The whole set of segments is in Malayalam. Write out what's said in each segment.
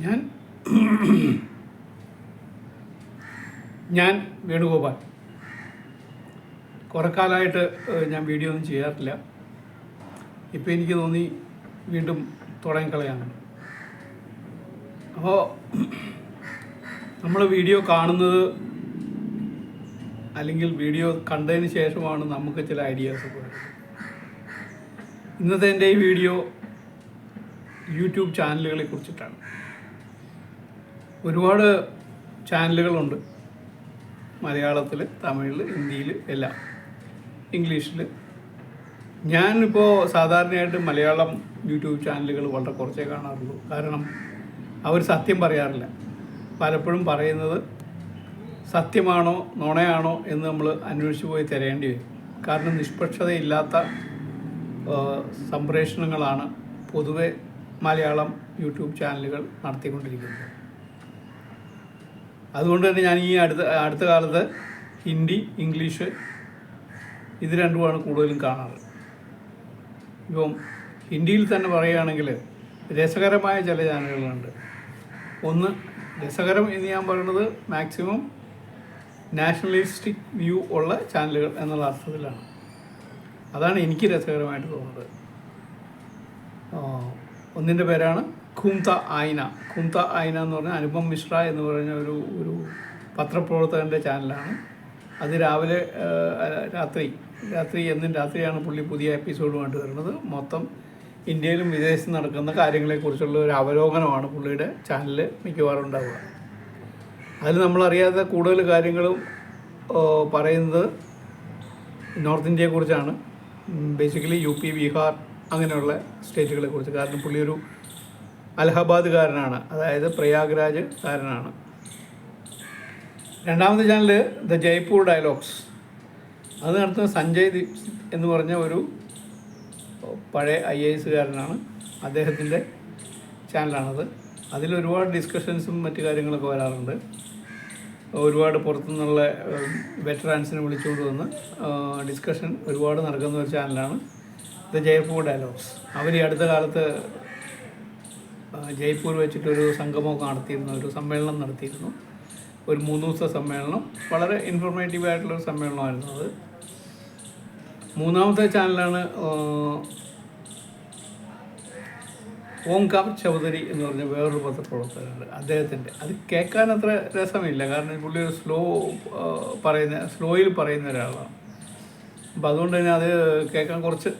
ഞാൻ ഞാൻ വേണുഗോപാൽ. കുറേ കാലമായിട്ട് ഞാൻ വീഡിയോ ഒന്നും ചെയ്യാറില്ല. ഇപ്പോൾ എനിക്ക് തോന്നി വീണ്ടും തുടങ്ങിക്കളയാണ്. അപ്പോൾ നമ്മൾ വീഡിയോ കാണുന്നത് അല്ലെങ്കിൽ വീഡിയോ കണ്ടതിന് ശേഷമാണ് നമുക്ക് ചില ഐഡിയാസ് വരുന്നത്. ഇന്നത്തെ എൻ്റെ ഈ വീഡിയോ യൂട്യൂബ് ചാനലുകളെ കുറിച്ചിട്ടാണ്. ഒരുപാട് ചാനലുകളുണ്ട്, മലയാളത്തിൽ, തമിഴിൽ, ഹിന്ദിയിൽ, എല്ലാം, ഇംഗ്ലീഷിൽ. ഞാനിപ്പോൾ സാധാരണയായിട്ട് മലയാളം യൂട്യൂബ് ചാനലുകൾ വളരെ കുറച്ചേ കാണാറുള്ളൂ. കാരണം അവർ സത്യം പറയാറില്ല. പലപ്പോഴും പറയുന്നത് സത്യമാണോ നുണയാണോ എന്ന് നമ്മൾ അന്വേഷിച്ച് പോയി തിരയേണ്ടി വരും. കാരണം നിഷ്പക്ഷതയില്ലാത്ത സംപ്രേഷണങ്ങളാണ് പൊതുവെ മലയാളം യൂട്യൂബ് ചാനലുകൾ നടത്തിക്കൊണ്ടിരിക്കുന്നത്. അതുകൊണ്ട് തന്നെ ഞാൻ ഈ അടുത്ത കാലത്ത് ഹിന്ദി, ഇംഗ്ലീഷ് ഇത് രണ്ടുമാണ് കൂടുതലും കാണാറ്. ഇപ്പം ഹിന്ദിയിൽ തന്നെ പറയുകയാണെങ്കിൽ രസകരമായ ചില ചാനലുകളുണ്ട്. ഒന്ന്, രസകരം എന്ന് ഞാൻ പറയുന്നത് മാക്സിമം നാഷണലിസ്റ്റിക് വ്യൂ ഉള്ള ചാനലുകൾ എന്നുള്ള അർത്ഥത്തിലാണ്. അതാണ് എനിക്ക് രസകരമായിട്ട് തോന്നുന്നത്. ഒന്നിൻ്റെ പേരാണ് ഘൂംത ആയിന. ഘൂംത ആയിന എന്ന് പറഞ്ഞാൽ അനുപം മിശ്ര എന്ന് പറഞ്ഞ ഒരു പത്രപ്രവർത്തകൻ്റെ ചാനലാണ്. അത് രാത്രി എന്നും രാത്രിയാണ് പുള്ളി പുതിയ എപ്പിസോഡുമായിട്ട് വരുന്നത്. മൊത്തം ഇന്ത്യയിലും വിദേശത്തും നടക്കുന്ന കാര്യങ്ങളെക്കുറിച്ചുള്ള ഒരു അവലോകനമാണ് പുള്ളിയുടെ ചാനലിൽ മിക്കവാറും ഉണ്ടാവുക. അതിൽ നമ്മളറിയാത്ത കൂടുതൽ കാര്യങ്ങളും പറയുന്നത് നോർത്ത് ഇന്ത്യയെക്കുറിച്ചാണ്. ബേസിക്കലി യു പി, ബീഹാർ അങ്ങനെയുള്ള സ്റ്റേറ്റുകളെ കുറിച്ച്. കാരണം പുള്ളി ഒരു അലഹബാദുകാരനാണ്, അതായത് പ്രയാഗ്രാജ്കാരനാണ്. രണ്ടാമത്തെ ചാനൽ ദ ജയ്പൂർ ഡയലോഗ്സ്. അത് നടത്തുന്ന സഞ്ജയ് ദീപ് എന്ന് പറഞ്ഞ ഒരു പഴയ IAS-കാരനാണ്. അദ്ദേഹത്തിൻ്റെ ചാനലാണത്. അതിലൊരുപാട് ഡിസ്കഷൻസും മറ്റു കാര്യങ്ങളൊക്കെ വരാറുണ്ട്. ഒരുപാട് പുറത്തുനിന്നുള്ള വെറ്ററാൻസിനെ വിളിച്ചുകൊണ്ട് വന്ന് ഡിസ്കഷൻ ഒരുപാട് നടക്കുന്ന ഒരു ചാനലാണ് ദ ജയ്പൂർ ഡയലോഗ്സ്. അവർ ഈ അടുത്ത കാലത്ത് ജയ്പൂർ വെച്ചിട്ടൊരു സംഗമമൊക്കെ നടത്തിയിരുന്നു, ഒരു സമ്മേളനം നടത്തിയിരുന്നു. ഒരു 3 ദിവസത്തെ സമ്മേളനം, വളരെ ഇൻഫോർമേറ്റീവ് ആയിട്ടുള്ളൊരു സമ്മേളനമായിരുന്നു അത്. മൂന്നാമത്തെ ചാനലാണ് ഓംകാർ ചൗധരി എന്ന് പറഞ്ഞ വേറൊരു പത്രപ്രവർത്തകരുണ്ട്, അദ്ദേഹത്തിൻ്റെ. അത് കേൾക്കാൻ അത്ര രസമില്ല, കാരണം പുള്ളി ഒരു സ്ലോയിൽ പറയുന്ന ഒരാളാണ്. അപ്പം അതുകൊണ്ട് തന്നെ അത് കേൾക്കാൻ കുറച്ച്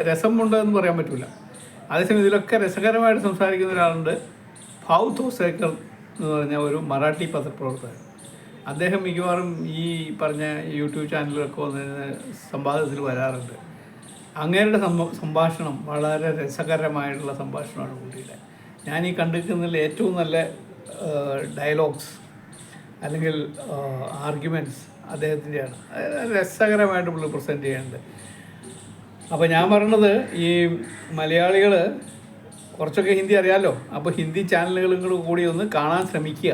രസമുണ്ട് എന്ന് പറയാൻ പറ്റില്ല. അതേസമയം ഇതിലൊക്കെ രസകരമായിട്ട് സംസാരിക്കുന്ന ഒരാളുണ്ട്, ഭാവ് തോസേക്കർ എന്ന് പറഞ്ഞ ഒരു മറാഠി പത്രപ്രവർത്തകൻ. അദ്ദേഹം മിക്കവാറും ഈ പറഞ്ഞ യൂട്യൂബ് ചാനലുകളൊക്കെ വന്നതിന് സംവാദത്തിൽ വരാറുണ്ട്. അങ്ങേരുടെ സംഭാഷണം വളരെ രസകരമായിട്ടുള്ള സംഭാഷണമാണ് പുള്ളിയുടെ. ഞാൻ ഈ കണ്ടിരിക്കുന്നതിൽ ഏറ്റവും നല്ല ഡയലോഗ്സ് അല്ലെങ്കിൽ ആർഗ്യുമെൻറ്റ്സ് അദ്ദേഹത്തിൻ്റെയാണ്. രസകരമായിട്ട് പുള്ളി പ്രസൻറ്റ് ചെയ്യുന്നുണ്ട്. അപ്പോൾ ഞാൻ പറയണത്, ഈ മലയാളികൾ കുറച്ചൊക്കെ ഹിന്ദി അറിയാമല്ലോ, അപ്പോൾ ഹിന്ദി ചാനലുകളും കൂടി ഒന്ന് കാണാൻ ശ്രമിക്കുക.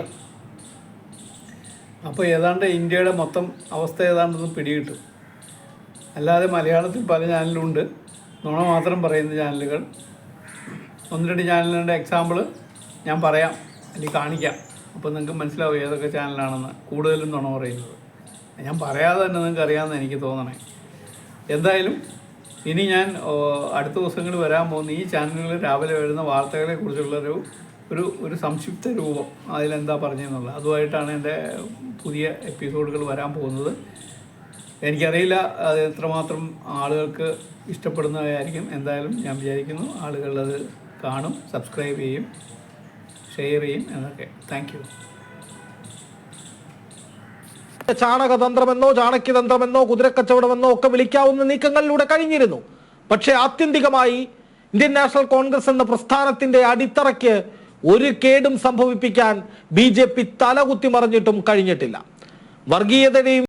അപ്പോൾ ഏതാണ്ട് ഇന്ത്യയുടെ മൊത്തം അവസ്ഥ ഏതാണ്ടൊന്ന് പിടികിട്ടും. അല്ലാതെ മലയാളത്തിൽ പല ചാനലുണ്ട്, നുണ മാത്രം പറയുന്ന ചാനലുകൾ. 1-2 ചാനലുകളുടെ എക്സാമ്പിൾ ഞാൻ പറയാം, അല്ലെങ്കിൽ കാണിക്കാം. അപ്പോൾ നിങ്ങൾക്ക് മനസ്സിലാവും ഏതൊക്കെ ചാനലാണെന്ന്. കൂടുതലും നുണ പറയുന്നത് ഞാൻ പറയാതെ തന്നെ നിങ്ങൾക്ക് അറിയാമെന്ന് എനിക്ക് തോന്നണേ. എന്തായാലും ഇനി ഞാൻ അടുത്ത ദിവസങ്ങളിൽ വരാൻ പോകുന്ന ഈ ചാനലുകളിൽ രാവിലെ വരുന്ന വാർത്തകളെ കുറിച്ചുള്ളൊരു ഒരു സംക്ഷിപ്ത രൂപം, അതിലെന്താ പറഞ്ഞതെന്നുള്ളത്, അതുമായിട്ടാണ് എൻ്റെ പുതിയ എപ്പിസോഡുകൾ വരാൻ പോകുന്നത്. എനിക്കറിയില്ല അത് എത്രമാത്രം ആളുകൾക്ക് ഇഷ്ടപ്പെടുന്നതായിരിക്കും. എന്തായാലും ഞാൻ വിചാരിക്കുന്നു ആളുകളത് കാണും, സബ്സ്ക്രൈബ് ചെയ്യും, ഷെയർ ചെയ്യും എന്നൊക്കെ. Thank you. ചാണകതന്ത്രമെന്നോ ചാണക്യതന്ത്രമെന്നോ കുതിരക്കച്ചവടമെന്നോ ഒക്കെ വിളിക്കാവുന്ന നീക്കങ്ങളിലൂടെ കഴിഞ്ഞിരുന്നു. പക്ഷേ ആത്യന്തികമായി ഇന്ത്യൻ നാഷണൽ കോൺഗ്രസ് എന്ന പ്രസ്ഥാനത്തിന്റെ അടിത്തറയ്ക്ക് ഒരു കേടും സംഭവിപ്പിക്കാൻ BJP തലകുത്തി മറിഞ്ഞിട്ടും കഴിഞ്ഞിട്ടില്ല. വർഗീയതയുടെയും